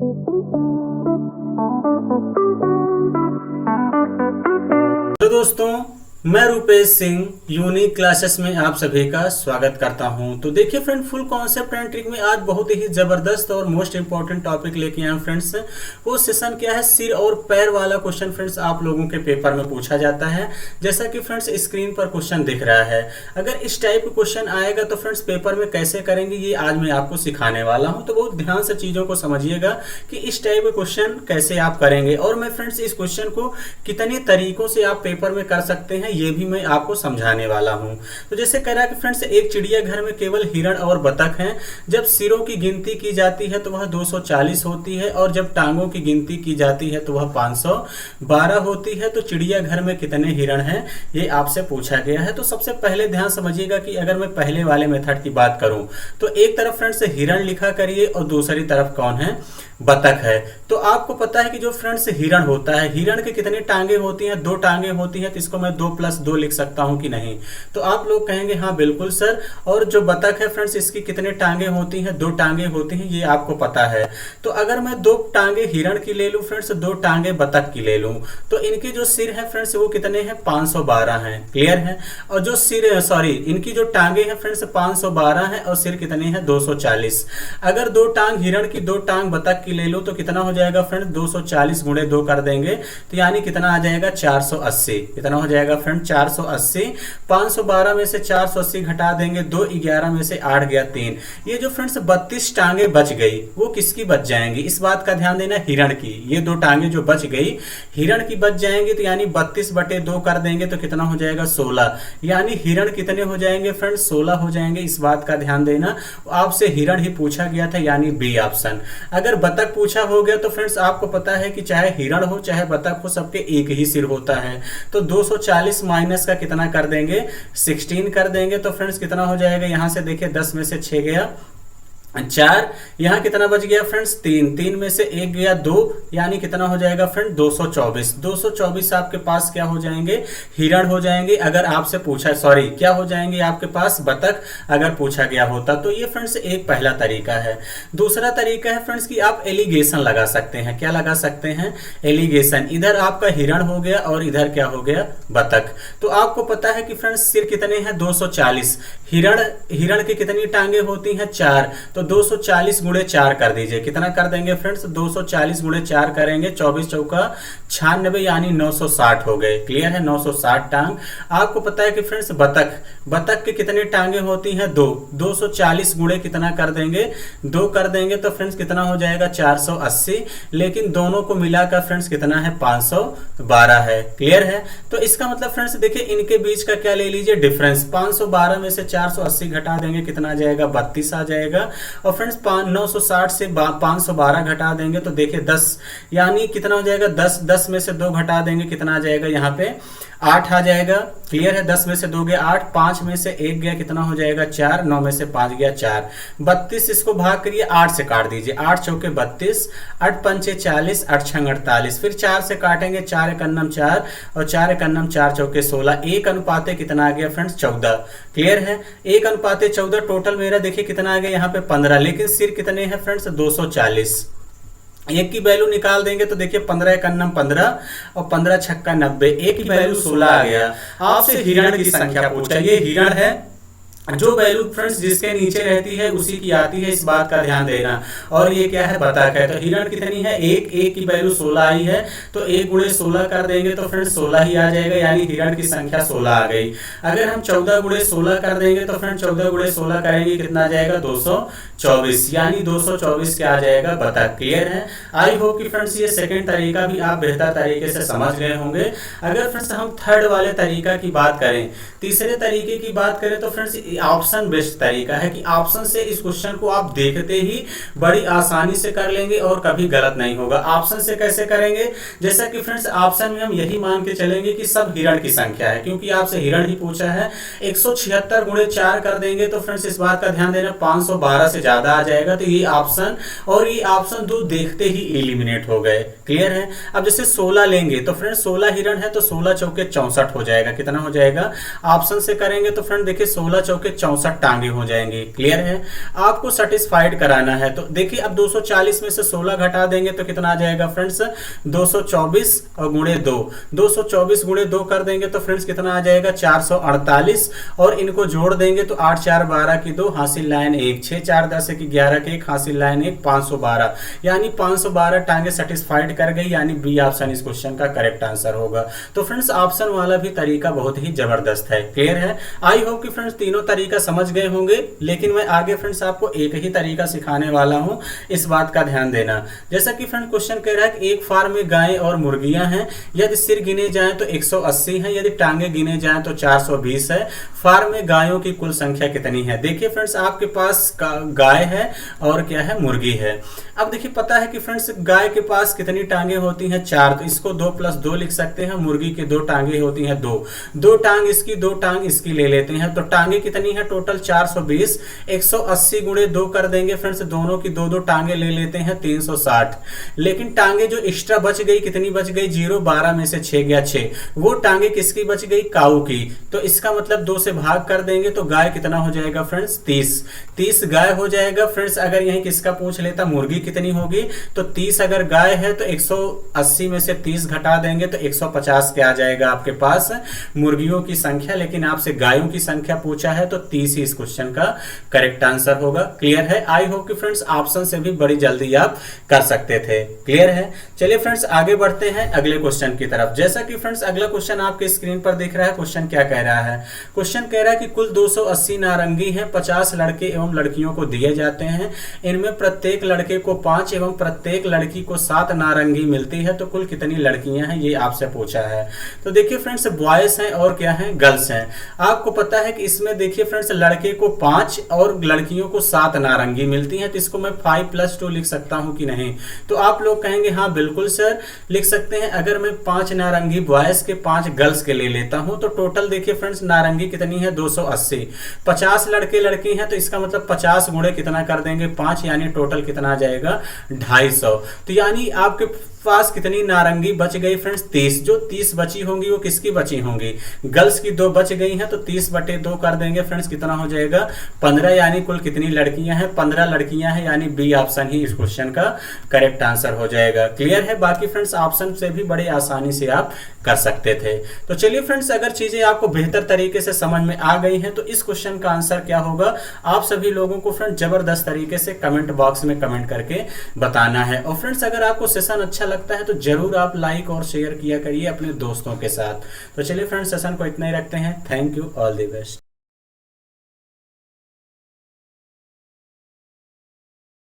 तो दोस्तों, मैं रूपेश सिंह यूनिक क्लासेस में आप सभी का स्वागत करता हूं। तो देखिए friend, full concept and trick में आज बहुत ही जबरदस्त और मोस्ट इंपॉर्टेंट टॉपिक लेके आए फ्रेंड्स। वो सेशन क्या है, सिर और पैर वाला क्वेश्चन फ्रेंड्स आप लोगों के पेपर में पूछा जाता है। जैसा कि फ्रेंड्स स्क्रीन पर क्वेश्चन दिख रहा है, अगर इस टाइप का क्वेश्चन आएगा तो फ्रेंड्स पेपर में कैसे करेंगे ये आज मैं आपको सिखाने वाला हूँ। तो बहुत ध्यान से चीज़ों को समझिएगा कि इस टाइप का क्वेश्चन कैसे आप करेंगे, और मैं फ्रेंड्स इस क्वेश्चन को कितने तरीकों से आप पेपर में कर सकते हैं ये भी मैं आपको समझाने वाला हूं। तो जैसे कह रहा है कि फ्रेंड्स एक चिड़ियाघर में केवल हिरण और बतख हैं। जब सिरों की गिनती की जाती है तो वह 240 होती है, और जब टांगों की गिनती की जाती है तो वह 512 होती है। तो चिड़ियाघर में कितने हिरण हैं ये आपसे पूछा गया है। तो सबसे पहले ध्यान समझिएगा कि अगर मैं पहले वाले मेथड की बात करूं तो एक तरफ फ्रेंड्स हिरण लिखा करिए और दूसरी तरफ कौन है, बतख है। तो आपको पता है कि जो फ्रेंड्स हिरण होता है, हिरण के कितनी टांगे होती हैं, 2 टांगे होती हैं। तो इसको मैं 2 + 2 लिख सकता हूं कि नहीं? तो आप लोग कहेंगे हाँ बिल्कुल सर। और जो बतख है फ्रेंड्स इसकी कितने टांगे होती हैं, 2 टांगे होती हैं, ये आपको पता है। तो अगर मैं 2 टांगे हिरण की ले लूं फ्रेंड्स, 2 टांगे बतख की ले लूं, तो इनके जो सिर है फ्रेंड्स वो कितने हैं, 512 हैं। क्लियर है? और जो सिर इनकी जो टांगे हैं फ्रेंड्स 512 है और सिर कितने हैं, 240। अगर 2 टांग हिरण की 2 टांग बतख ले लो तो कितना हो जाएगा फ्रेंड, 240 × 2 कर देंगे तो यानी कितना आ जाएगा, 480। कितना हो जाएगा फ्रेंड, 480। 512 में से 480 घटा देंगे, 2 11 में से 8 गया 3। ये जो फ्रेंड्स 32 टांगे बच गई वो किसकी बच जाएंगी, इस बात का ध्यान देना, हिरण की। ये 2 टांगे जो बच गई हिरण की बच जाएंगी, तो यानी 32/2 कर देंगे तो कितना हो जाएगा, 16। यानी हिरण कितने हो जाएंगे फ्रेंड, 16 हो जाएंगे। इस बात का ध्यान देना, आपसे हिरण ही पूछा गया था यानी बी ऑप्शन। अगर बतख पूछा हो गया तो फ्रेंड्स आपको पता है कि चाहे हिरण हो चाहे बतख हो सबके एक ही सिर होता है। तो 240 माइनस का कितना कर देंगे, 16 कर देंगे। तो फ्रेंड्स कितना हो जाएगा, यहां से देखिए 10 में से 6 गया 4, यहाँ कितना बच गया फ्रेंड्स, 3 में से 1 गया 2, यानी कितना हो जाएगा फ्रेंड, 224। 224 आपके पास क्या हो जाएंगे, हिरण हो जाएंगे। अगर आपसे पूछा, सॉरी क्या हो जाएंगे आपके पास, बतख, अगर पूछा गया होता। तो ये फ्रेंड्स एक पहला तरीका है। दूसरा तरीका है फ्रेंड्स कि आप एलिगेशन लगा सकते हैं। क्या लगा सकते हैं, एलिगेशन। इधर आपका हिरण हो गया और इधर क्या हो गया, बतख। तो आपको पता है कि फ्रेंड्स सिर कितने हैं, 240। हिरण की कितनी टांगे होती हैं, 4। तो 240 × 4 कर दीजिए, कितना कर देंगे फ्रेंड्स, 240 × 4 करेंगे, 24 चौका 96 यानी 960 हो गए। क्लियर है, 960 टांग। आपको पता है कि फ्रेंड्स बतख के कितने टांगे होती हैं, 2। 240 × कितना कर देंगे, 2 कर देंगे तो फ्रेंड्स कितना हो जाएगा, 480। लेकिन दोनों को मिलाकर फ्रेंड्स कितना है, 512 है। क्लियर है? तो इसका मतलब फ्रेंड्स देखिए इनके बीच का क्या ले लीजिए, डिफरेंस। 512 में से 480 घटा देंगे, कितना आ जाएगा, 32 आ जाएगा। और फ्रेंड्स 960 से 512 घटा देंगे तो देखिए 10, यानी कितना हो जाएगा, 10 में से 2 घटा देंगे, कितना आ जाएगा, यहाँ पे 8 आ जाएगा। क्लियर है? 10 में से 2 गया 8, 5 में से 1 गया, कितना हो जाएगा, 4। 9 में से 5 गया 4। 32 इसको भाग करिए, 8 से काट दीजिए, 8 चौके 32, 8 पंचे 40, 8 छंग 48। फिर 4 से काटेंगे, 4 एक अन्नम 4 और 4 एक अन्नम 4 चौके 16। 1 अनुपाते कितना आ गया फ्रेंड्स, 14। क्लियर है? 1 अनुपाते 14। टोटल मेरा देखिए कितना आ गया यहाँ पे 15। लेकिन सिर कितने हैं फ्रेंड्स, 240। 1 की वैल्यू निकाल देंगे तो देखिए 15 एक अन्नम 15 और 15 छक्का 90। 1 की वैल्यू 16 आ गया। आपसे हिरण की संख्या पूछा, ये हिरण है। जो वैल्यू फ्रेंड्स जिसके नीचे रहती है उसी की आती है, इस बात का ध्यान देना। और ये क्या है, बतख है। तो हिरण कितनी है, 1 की वैल्यू 16 आई है, तो 1 × 16 कर देंगे तो फ्रेंड्स 16 ही आ जाएगा, यानी हिरण की संख्या 16 आ गई। अगर हम 14 × 16 कर देंगे तो फ्रेंड्स 14 × 16 करेंगे, कितना आ जाएगा, 224, यानी 224 क्या आ जाएगा, बतख। क्लियर है? आई होप कि फ्रेंड्स ये सेकंड तरीका भी आप बेहतर तरीके से समझ गए होंगे। अगर फ्रेंड्स हम थर्ड वाले तरीका की बात करें, तीसरे तरीके की बात करें तो फ्रेंड्स ऑप्शन बेस्ड तरीका है कि ऑप्शन से इस क्वेश्चन को आप देखते ही बड़ी आसानी से कर लेंगे और कभी गलत नहीं होगा। ऑप्शन से कैसे करेंगे, जैसा कि फ्रेंड्स ऑप्शन में हम यही मान के चलेंगे कि सब हिरण की संख्या है, क्योंकि आपसे हिरण ही पूछा है। 176 × 4 कर देंगे तो फ्रेंड्स इस बात का ध्यान देना, 512 से ज्यादा आ जाएगा। तो ये ऑप्शन और ये ऑप्शन 2 देखते ही एलिमिनेट हो गए। क्लियर है? अब जैसे 16 लेंगे तो फ्रेंड्स 16 हिरण है तो 16 चौके 64 हो जाएगा। कितना हो जाएगा, ऑप्शन से करेंगे तो फ्रेंड देखिए 16 चौके के 64 टांगे हो जाएंगी। क्लियर है, आपको सेटिस्फाइड कराना है। तो देखिए अब 240 में से 16 घटा देंगे तो कितना आ जाएगा फ्रेंड्स, 224 और गुणे 2, 224 गुणे 2 कर देंगे तो फ्रेंड्स कितना आ जाएगा 448, और इनको जोड़ देंगे तो 8 4 12 की 2, हासिल लाइन 1, 6 4 10 की 11 के 1, हासिल लाइन 1, 512, यानी 512 टांगे सेटिस्फाइड कर गई, यानी बी ऑप्शन इस क्वेश्चन का करेक्ट आंसर होगा। तो फ्रेंड्स ऑप्शन वाला भी तरीका बहुत ही जबरदस्त है। क्लियर है, आई होप कि फ्रेंड्स तीनों तरीका समझ गए होंगे, लेकिन मैं आगे फ्रेंड्स आपको एक ही तरीका सिखाने वाला हूं, इस बात का ध्यान देना। जैसा कि फ्रेंड क्वेश्चन कह रहा है कि एक फार्म में गायें और मुर्गियां हैं, यदि सिर गिने जाएं तो 180 है, यदि टांगे गिने जाएं तो 420 है, फार्म में गायों की कुल संख्या कितनी है। देखिए फ्रेंड्स आपके पास गाय है और क्या है, मुर्गी है। अब देखिए पता है कि फ्रेंड्स गाय के पास कितनी टांगे होती हैं, 4, तो इसको 2 + 2 लिख सकते हैं। मुर्गी की 2 टांगे होती हैं, 2 टांग इसकी 2 टांग इसकी ले लेते हैं, तो टांगे कितनी है टोटल 420, 180 गुणे 2 कर देंगे फ्रेंड्स, दोनों की 2 टांगे ले लेते हैं 360। लेकिन टांगे जो एक्स्ट्रा बच गई, कितनी बच गई, 0, 12 में से 6 गया 6, वो टांगे किसकी बच गई, काऊ की। तो इसका मतलब 2 से भाग कर देंगे तो गाय कितना हो जाएगा फ्रेंड्स, 30 गाय हो जाएगा फ्रेंड्स। अगर यही किसका पूछ लेता, मुर्गी कितनी होगी, तो 30 अगर गाय है तो 180 में से 30 घटा देंगे तो 150 के आ जाएगा आपके पास मुर्गियों की संख्या, लेकिन आपसे गायों की संख्या पूछा है तो 30 ही इस क्वेश्चन का करेक्ट आंसर होगा। क्लियर है, आई होप कि फ्रेंड्स ऑप्शन से भी बड़ी जल्दी आप कर सकते थे। क्लियर है, चलिए फ्रेंड्स आगे बढ़ते हैं अगले क्वेश्चन की तरफ। जैसा कि फ्रेंड्स अगला क्वेश्चन आपके स्क्रीन पर दिख रहा है, क्वेश्चन क्या कह रहा है, क्वेश्चन कह रहा है कि कुल 280 नारंगी हैं, 50 लड़के एवं लड़कियों को दिए जाते हैं, इनमें प्रत्येक लड़के को 5 एवं प्रत्येक लड़की को 7 नारंगी मिलती है, तो कुल कितनी लड़कियां हैं, ये आपसे पूछा है। तो देखिए फ्रेंड्स बॉयज हैं और क्या है, गर्ल्स हैं। आपको पता है कि इसमें देखिए फ्रेंड्स लड़के को 5 और लड़कियों को 7 नारंगी मिलती हैं, तो इसको मैं 5 + 2 लिख सकता हूं कि नहीं, तो आप लोग कहेंगे हाँ बिल्कुल सर लिख सकते हैं। अगर मैं 5 नारंगी बॉयज के 5 गर्ल्स के ले लेता हूं तो टोटल देखिए फ्रेंड्स नारंगी कितनी है 280, 50 लड़के लड़की हैं, तो इसका मतलब 50 गुणे कितना कर देंगे 5, यानी टोटल कितना आ जाएगा 250। तो यानी आपके पास कितनी नारंगी बच गई फ्रेंड्स, 30। जो 30 बची होंगी वो किसकी बची होंगी, गर्ल्स की 2 बच गई हैं, तो 30/2 कर देंगे फ्रेंड्स, कितना हो जाएगा 15, यानी कुल कितनी लड़कियां हैं, 15 लड़कियां हैं, यानी बी ऑप्शन ही इस क्वेश्चन का करेक्ट आंसर हो जाएगा। क्लियर है, बाकी फ्रेंड्स ऑप्शन से भी बड़े आसानी से आप कर सकते थे। तो चलिए फ्रेंड्स अगर चीजें आपको बेहतर तरीके से समझ में आ गई हैं तो इस क्वेश्चन का आंसर क्या होगा, आप सभी लोगों को फ्रेंड्स जबरदस्त तरीके से कमेंट बॉक्स में कमेंट करके बताना है। और फ्रेंड्स अगर आपको सेशन अच्छा लगता है तो जरूर आप लाइक और शेयर किया करिए अपने दोस्तों के साथ। तो चलिए फ्रेंड्स सेशन को इतना ही रखते हैं। Thank you, all the best.